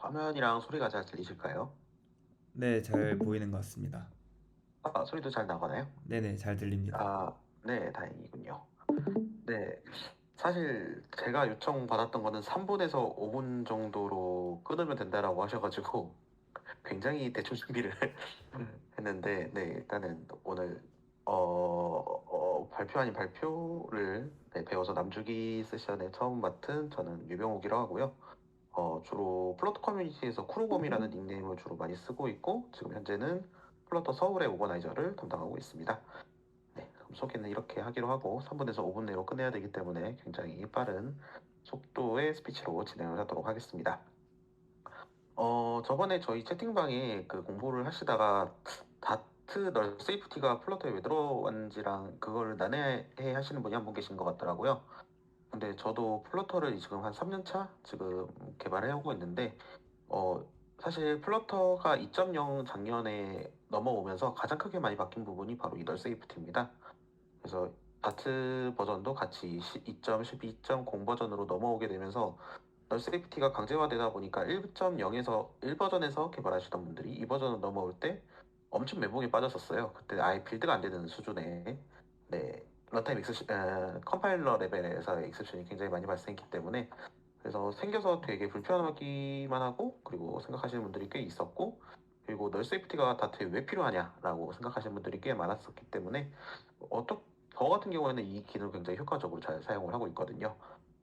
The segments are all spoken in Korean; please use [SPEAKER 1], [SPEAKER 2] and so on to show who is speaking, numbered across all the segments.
[SPEAKER 1] 화면이랑 소리가 잘 들리실까요?
[SPEAKER 2] 네, 잘 보이는 것 같습니다.
[SPEAKER 1] 소리도 잘 나가나요?
[SPEAKER 2] 네네, 잘 들립니다.
[SPEAKER 1] 네, 다행이군요. 네, 사실 제가 요청받았던 거는 3분에서 5분 정도로 끊으면 된다라고 하셔가지고 굉장히 대충 준비를 했는데, 네, 일단은 오늘 발표 아닌 발표를 네, 배워서 남주기 세션에 처음 맡은 저는 유병욱이라고 하고요. 주로 플러터 커뮤니티에서 쿠로곰이라는 닉네임을 주로 많이 쓰고 있고 지금 현재는 플러터 서울의 오거나이저를 담당하고 있습니다. 네, 그럼 소개는 이렇게 하기로 하고 3분에서 5분 내로 끝내야 되기 때문에 굉장히 빠른 속도의 스피치로 진행을 하도록 하겠습니다. 저번에 저희 채팅방에 그 공부를 하시다가 다트 널 세이프티가 플러터에 왜 들어왔는지랑 그걸 난해해 하시는 분이 한 분 계신 것 같더라고요. 근데 저도 플러터를 지금 한 3년 차 지금 개발해 오고 있는데 어, 사실 플러터가 2.0 작년에 넘어오면서 가장 크게 많이 바뀐 부분이 바로 이 널 세이프티입니다. 그래서 다트 버전도 같이 2.12.0 버전으로 넘어오게 되면서 널 세이프티가 강제화되다 보니까 1.0에서 1버전에서 개발하시던 분들이 2버전으로 넘어올 때 엄청 멘붕에 빠졌었어요. 그때 아예 빌드가 안 되는 수준의 네, 런타임 컴파일러 레벨에서의 익셉션이 굉장히 많이 발생했기 때문에 그래서 생겨서 되게 불편하기만 하고 그리고 생각하시는 분들이 꽤 있었고 그리고 널 세이프티가 다트에 왜 필요하냐라고 생각하시는 분들이 꽤 많았었기 때문에 어떠, 저 같은 경우에는 이 기능을 굉장히 효과적으로 잘 사용을 하고 있거든요.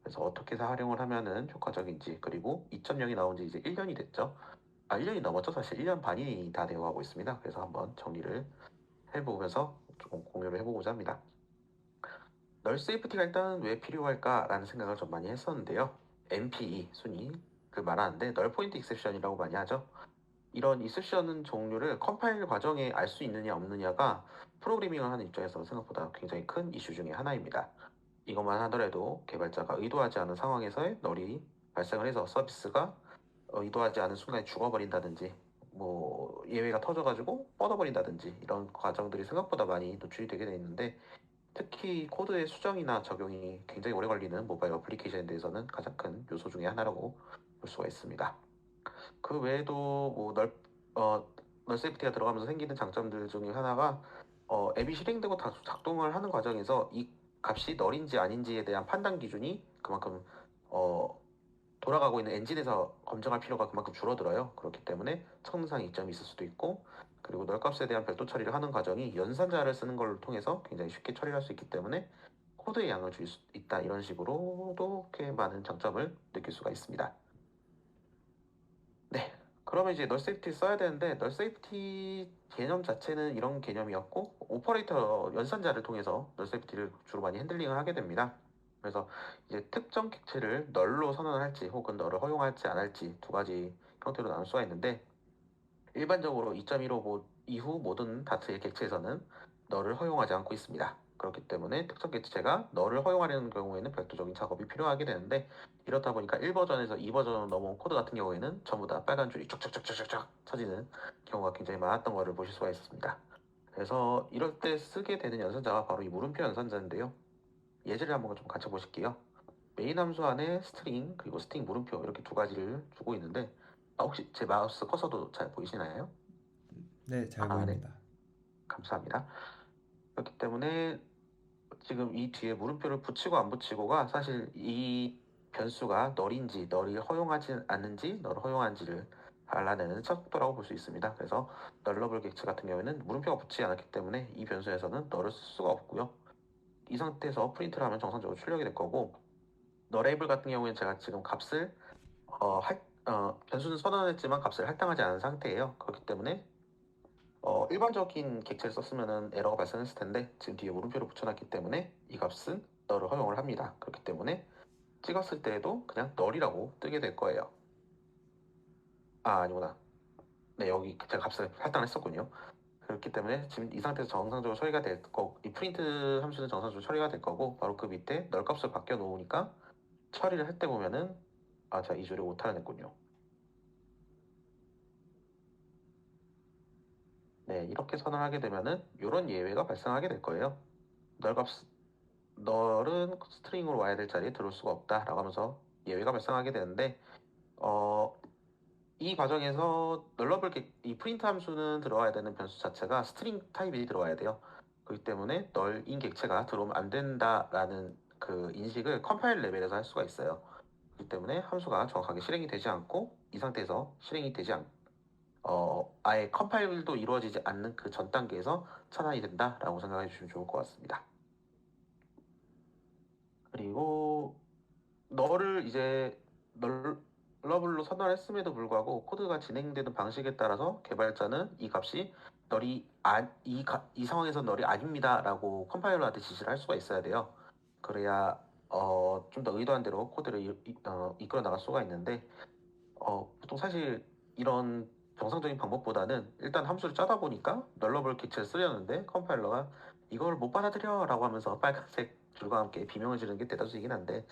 [SPEAKER 1] 그래서 어떻게 해서 활용을 하면은 효과적인지 그리고 2.0이 나온 지 이제 1년이 됐죠. 1년이 넘었죠. 사실 1년 반이 다 되어 가고 있습니다. 그래서 한번 정리를 해보면서 조금 공유를 해보고자 합니다. 널 세이프티가 일단 왜 필요할까라는 생각을 좀 많이 했었는데요. MPE 순위 그 말하는데 널 포인트 익셉션이라고 많이 하죠. 이런 익셉션 종류를 컴파일 과정에 알 수 있느냐 없느냐가 프로그래밍을 하는 입장에서 생각보다 굉장히 큰 이슈 중에 하나입니다. 이것만 하더라도 개발자가 의도하지 않은 상황에서의 널이 발생을 해서 서비스가 의도하지 않은 순간에 죽어버린다든지 뭐 예외가 터져가지고 뻗어버린다든지 이런 과정들이 생각보다 많이 노출이 되게 돼 있는데 특히 코드의 수정이나 적용이 굉장히 오래 걸리는 모바일 어플리케이션에 대해서는 가장 큰 요소 중에 하나라고 볼 수가 있습니다. 그 외에도 어, 널 세이프티가 들어가면서 생기는 장점들 중에 하나가 앱이 실행되고 작동을 하는 과정에서 이 값이 널인지 아닌지에 대한 판단 기준이 그만큼 어, 돌아가고 있는 엔진에서 검증할 필요가 그만큼 줄어들어요. 그렇기 때문에 청능상 이점이 있을 수도 있고 그리고 널 값에 대한 별도 처리를 하는 과정이 연산자를 쓰는 걸 통해서 굉장히 쉽게 처리할 수 있기 때문에 코드의 양을 줄일 수 있다 이런 식으로도 꽤 많은 장점을 느낄 수가 있습니다. 네. 그러면 이제 널 세이프티 써야 되는데 널 세이프티 개념 자체는 이런 개념이었고 오퍼레이터 연산자를 통해서 널 세이프티를 주로 많이 핸들링을 하게 됩니다. 그래서 이제 특정 객체를 널로 선언할지 혹은 널을 허용할지 안 할지 두 가지 형태로 나눌 수가 있는데 일반적으로 2.15 이후 모든 다트의 객체에서는 널을 허용하지 않고 있습니다. 그렇기 때문에 특정 객체가 널을 허용하려는 경우에는 별도적인 작업이 필요하게 되는데 이렇다 보니까 1버전에서 2버전으로 넘어온 코드 같은 경우에는 전부 다 빨간 줄이 쫙쫙쫙쫙쫙 쳐지는 경우가 굉장히 많았던 것을 보실 수가 있었습니다. 그래서 이럴 때 쓰게 되는 연산자가 바로 이 물음표 연산자인데요. 예제를 한번 좀 같이 보실게요. 메인 함수 안에 스트링 그리고 스트링 물음표 이렇게 두 가지를 주고 있는데 혹시 제 마우스 커서도 잘 보이시나요?
[SPEAKER 2] 네, 잘
[SPEAKER 1] 네.
[SPEAKER 2] 보입니다.
[SPEAKER 1] 감사합니다. 그렇기 때문에 지금 이 뒤에 물음표를 붙이고 안 붙이고가 사실 이 변수가 널인지 널을 허용하지 않는지 널을 허용한지를 알아내는 척도라고 볼 수 있습니다. 그래서 널러블 객체 같은 경우에는 물음표가 붙지 않았기 때문에 이 변수에서는 널을 쓸 수가 없고요. 이 상태에서 프린트를 하면 정상적으로 출력이 될 거고 너레이블 같은 경우에는 제가 지금 값을 변수는 선언했지만 값을 할당하지 않은 상태예요. 그렇기 때문에 일반적인 객체를 썼으면 에러가 발생했을 텐데 지금 뒤에 물음표를 붙여놨기 때문에 이 값은 널을 허용을 합니다. 그렇기 때문에 찍었을 때에도 그냥 널이라고 뜨게 될 거예요. 아니구나. 네, 여기 제가 값을 할당을 했었군요. 그렇기 때문에 지금 이 상태에서 정상적으로 처리가 될 거고 이 프린트 함수는 정상적으로 처리가 될 거고 바로 그 밑에 널 값을 바뀌어 놓으니까 처리를 할 때 보면은 제가 이 줄을 오타를 냈군요. 네, 이렇게 선언하게 되면은 이런 예외가 발생하게 될 거예요. 널 값, 널은 스트링으로 와야 될 자리에 들어올 수가 없다라고 하면서 예외가 발생하게 되는데 어, 이 과정에서 이 프린트 함수는 들어와야 되는 변수 자체가 스트링 타입이 들어와야 돼요. 그렇기 때문에 널인 객체가 들어오면 안 된다라는 그 인식을 컴파일 레벨에서 할 수가 있어요. 그렇기 때문에 함수가 정확하게 실행이 되지 않고 이 상태에서 실행이 되지 아예 컴파일도 이루어지지 않는 그 전 단계에서 차단이 된다라고 생각해 주시면 좋을 것 같습니다. 그리고 너를 이제 널러블로 선언했음에도 불구하고 코드가 진행되는 방식에 따라서 개발자는 이 값이 이 상황에서 널이 아닙니다라고 컴파일러한테 지시를 할 수가 있어야 돼요. 그래야 좀 더 의도한 대로 코드를 이끌어 나갈 수가 있는데 보통 사실 이런 정상적인 방법보다는 일단 함수를 짜다 보니까 널러블 객체를 쓰려는데 컴파일러가 이걸 못 받아들여 라고 하면서 빨간색 줄과 함께 비명을 지르는 게 대다수이긴 한데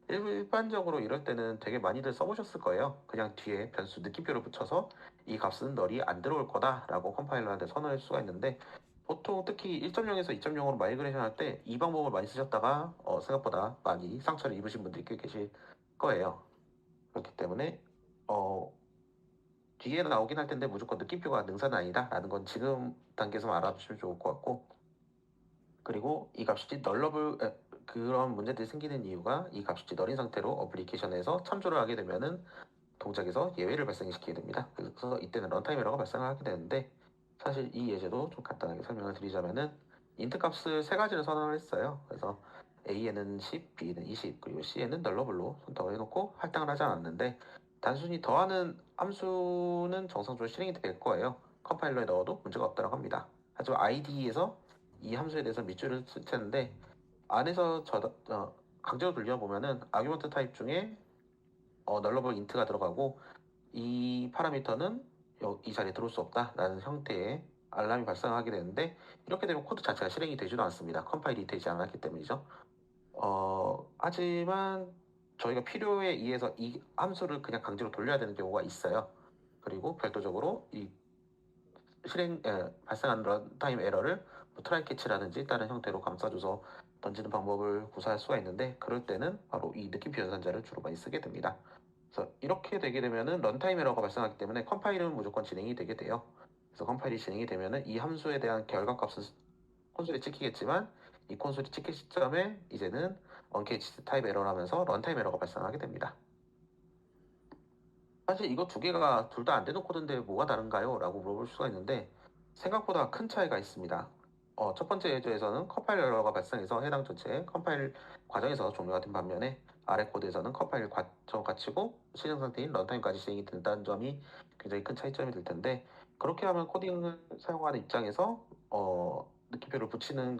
[SPEAKER 1] 일반적으로 이럴 때는 되게 많이들 써보셨을 거예요. 그냥 뒤에 변수 느낌표를 붙여서 이 값은 널이 안 들어올 거다 라고 컴파일러한테 선언할 수가 있는데 보통 특히 1.0에서 2.0으로 마이그레이션 할 때 이 방법을 많이 쓰셨다가 생각보다 많이 상처를 입으신 분들이 꽤 계실 거예요. 그렇기 때문에 어, 뒤에 나오긴 할 텐데 무조건 느낌표가 능사는 아니다 라는 건 지금 단계에서 알아두시면 좋을 것 같고 그리고 이 값이 그런 문제들이 생기는 이유가 이 값이 널인 상태로 어플리케이션에서 참조를 하게 되면은 동작에서 예외를 발생시키게 됩니다. 그래서 이때는 런타임 에러가 발생하게 되는데 사실 이 예제도 좀 간단하게 설명을 드리자면은 인트 값을 세 가지를 선언을 했어요. 그래서 A에는 10, B는 20, 그리고 C에는 널러블로 선택을 해놓고 할당을 하지 않았는데 단순히 더하는 함수는 정상적으로 실행이 될 거예요. 컴파일러에 넣어도 문제가 없다고 합니다. 하지만 IDE에서 이 함수에 대해서 밑줄을 텐데 안에서 강제로 돌려보면은 아규먼트 타입 중에 널러블 인트가 들어가고 이 파라미터는 이 자리에 들어올 수 없다라는 형태의 알람이 발생하게 되는데 이렇게 되면 코드 자체가 실행이 되지도 않습니다. 컴파일이 되지 않았기 때문이죠. 하지만 저희가 필요에 의해서 이 함수를 그냥 강제로 돌려야 되는 경우가 있어요. 그리고 별도적으로 이 발생한 런타임 에러를 뭐 트라이 캐치라든지 다른 형태로 감싸줘서 던지는 방법을 구사할 수가 있는데 그럴 때는 바로 이 느낌표 연산자를 주로 많이 쓰게 됩니다. 그래서 이렇게 되게 되면은 런타임 에러가 발생하기 때문에 컴파일은 무조건 진행이 되게 돼요. 그래서 컴파일이 진행이 되면은 이 함수에 대한 결과값은 콘솔이 찍히겠지만 이 콘솔이 찍힐 시점에 이제는 언캐치 타입 에러라면서 런타임 에러가 발생하게 됩니다. 사실 이거 두 개가 둘 다 안 되는 코드인데 뭐가 다른가요? 라고 물어볼 수가 있는데 생각보다 큰 차이가 있습니다. 첫 번째 예제에서는 컴파일 에러가 발생해서 해당 전체 컴파일 과정에서 종료가 된 반면에 아래 코드에서는 컴파일 과정 마치고 실행 상태인 런타임까지 진행이 된다는 점이 굉장히 큰 차이점이 될 텐데 그렇게 하면 코딩을 사용하는 입장에서 느낌표를 붙이는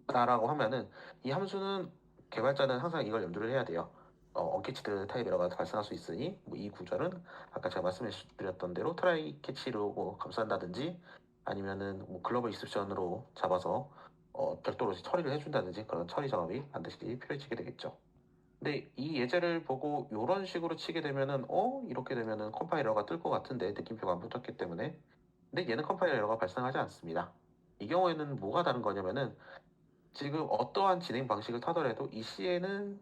[SPEAKER 1] 다라고 하면은 이 함수는 개발자는 항상 이걸 염두를 해야 돼요. 언캐치드 타입 에러가 발생할 수 있으니 뭐이 구절은 아까 제가 말씀드렸던 대로 트라이 캐치로 뭐 감싼다든지 아니면은 뭐 글로벌 익셉션으로 잡아서 별도로 처리를 해준다든지 그런 처리 작업이 반드시 필요해지게 되겠죠. 근데 이 예제를 보고 이런 식으로 치게 되면은 이렇게 되면은 컴파일러가 뜰 것 같은데 느낌표가 안 붙었기 때문에 근데 얘는 컴파일러가 발생하지 않습니다. 이 경우에는 뭐가 다른 거냐면은 지금 어떠한 진행 방식을 타더라도 이 C라는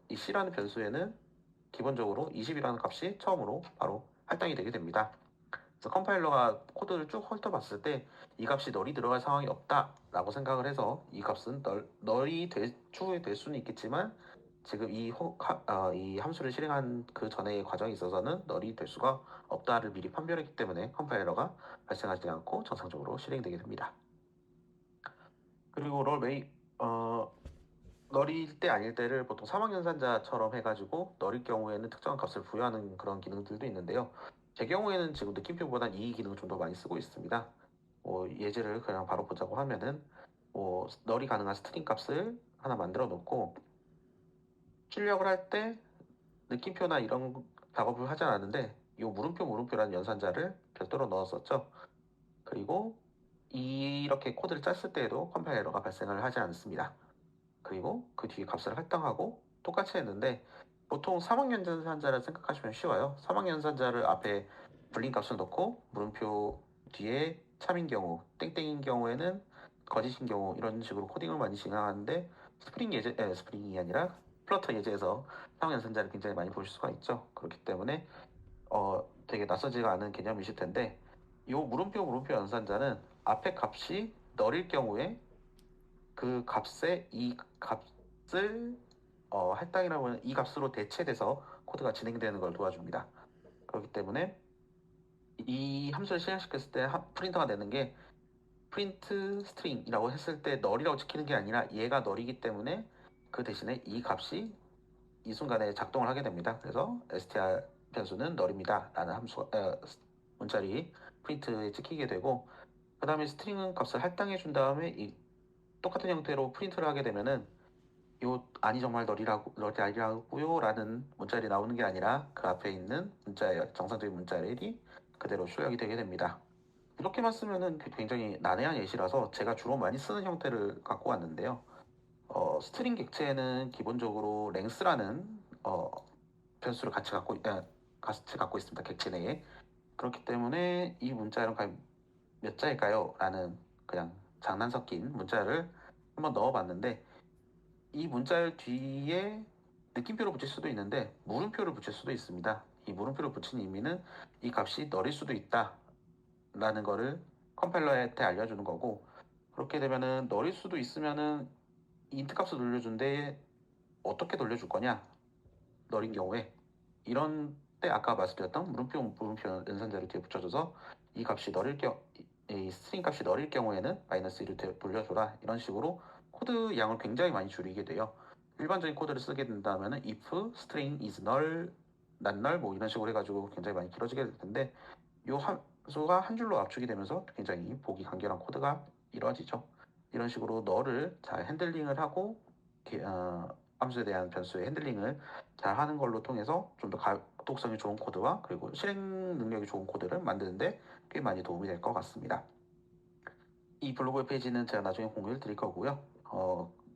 [SPEAKER 1] 변수에는 기본적으로 20이라는 값이 처음으로 바로 할당이 되게 됩니다. 그래서 컴파일러가 코드를 쭉 훑어봤을 때 이 값이 널이 들어갈 상황이 없다라고 생각을 해서 이 값은 추후에 될 수는 있겠지만 지금 이 함수를 실행한 그 전의 과정에 있어서는 널이 될 수가 없다를 미리 판별했기 때문에 컴파일러가 발생하지 않고 정상적으로 실행되게 됩니다. 그리고 널일 때 아닐 때를 보통 사망연산자처럼 해가지고 널일 경우에는 특정한 값을 부여하는 그런 기능들도 있는데요. 제 경우에는 지금 느낌표보단 이 기능을 좀 더 많이 쓰고 있습니다. 예제를 그냥 바로 보자고 하면은 널이 가능한 스트링 값을 하나 만들어 놓고 출력을 할 때 느낌표나 이런 작업을 하지 않았는데 이 물음표라는 연산자를 별도로 넣었었죠. 그리고 이렇게 코드를 짰을 때에도 컴파일러가 발생을 하지 않습니다. 그리고 그 뒤에 값을 할당하고 똑같이 했는데 보통 사망연산자를 생각하시면 쉬워요. 사망연산자를 앞에 불린 값을 넣고 물음표 뒤에 참인 경우, 땡땡인 경우에는 거짓인 경우 이런 식으로 코딩을 많이 진행하는데 스프링이 아니라 플러터 예제에서 사망연산자를 굉장히 많이 보실 수가 있죠. 그렇기 때문에 되게 낯설지가 않은 개념이실 텐데 이 물음표 연산자는 앞에 값이 널일 경우에 그 값에 이 값을 할당이라고 하는 이 값으로 대체돼서 코드가 진행되는 걸 도와줍니다. 그렇기 때문에 이 함수를 실행시켰을 때 프린터가 되는 게 프린트 스트링이라고 했을 때 널이라고 찍히는 게 아니라 얘가 널이기 때문에 그 대신에 이 값이 이 순간에 작동을 하게 됩니다. 그래서 str 변수는 널입니다 라는 문자리 프린트에 찍히게 되고, 그 다음에 스트링 값을 할당해 준 다음에 이 똑같은 형태로 프린트를 하게 되면은 요 아니 정말 널이 아니라고요 라는 문자리 나오는 게 아니라 그 앞에 있는 정상적인 문자리 그대로 출력이 되게 됩니다. 이렇게만 쓰면은 굉장히 난해한 예시라서 제가 주로 많이 쓰는 형태를 갖고 왔는데요. 스트링 객체는 기본적으로 length라는 변수를 같이 갖고 있습니다. 객체 내에. 그렇기 때문에 이 문자는 과연 몇 자일까요? 라는 그냥 장난 섞인 문자를 한번 넣어봤는데, 이 문자 뒤에 느낌표를 붙일 수도 있는데 물음표를 붙일 수도 있습니다. 이 물음표를 붙인 의미는 이 값이 널일 수도 있다 라는 거를 컴파일러한테 알려주는 거고, 그렇게 되면은 널일 수도 있으면은 인트 값을 돌려준데 어떻게 돌려줄 거냐, 널인 경우에. 이런 때 아까 말씀드렸던 물음표 연산자를 뒤에 붙여줘서 이 스트링 값이 널일 경우에는 -1을 돌려줘라, 이런 식으로 코드 양을 굉장히 많이 줄이게 돼요. 일반적인 코드를 쓰게 된다면 if string is null, not null 뭐 이런 식으로 해가지고 굉장히 많이 길어지게 될 텐데, 이 함수가 한 줄로 압축이 되면서 굉장히 보기 간결한 코드가 이루어지죠. 이런 식으로 널을 잘 핸들링을 하고 함수에 대한 변수의 핸들링을 잘 하는 걸로 통해서 좀 더 가독성이 좋은 코드와 그리고 실행 능력이 좋은 코드를 만드는데 꽤 많이 도움이 될 것 같습니다. 이 블로그 페이지는 제가 나중에 공유를 드릴 거고요.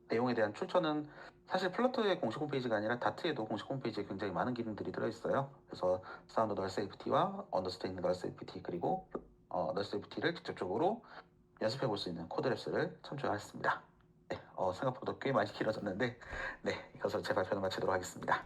[SPEAKER 1] 내용에 대한 출처는 사실 플러터의 공식 홈페이지가 아니라 다트에도 공식 홈페이지에 굉장히 많은 기능들이 들어있어요. 그래서 사운드 널 세이프티와 언더스탠딩 널 세이프티, 그리고 널 세이프티를 직접적으로 연습해 볼 수 있는 코드랩스를 첨부하였습니다. 네, 생각보다 꽤 많이 길어졌는데, 네, 이것으로 제 발표는 마치도록 하겠습니다.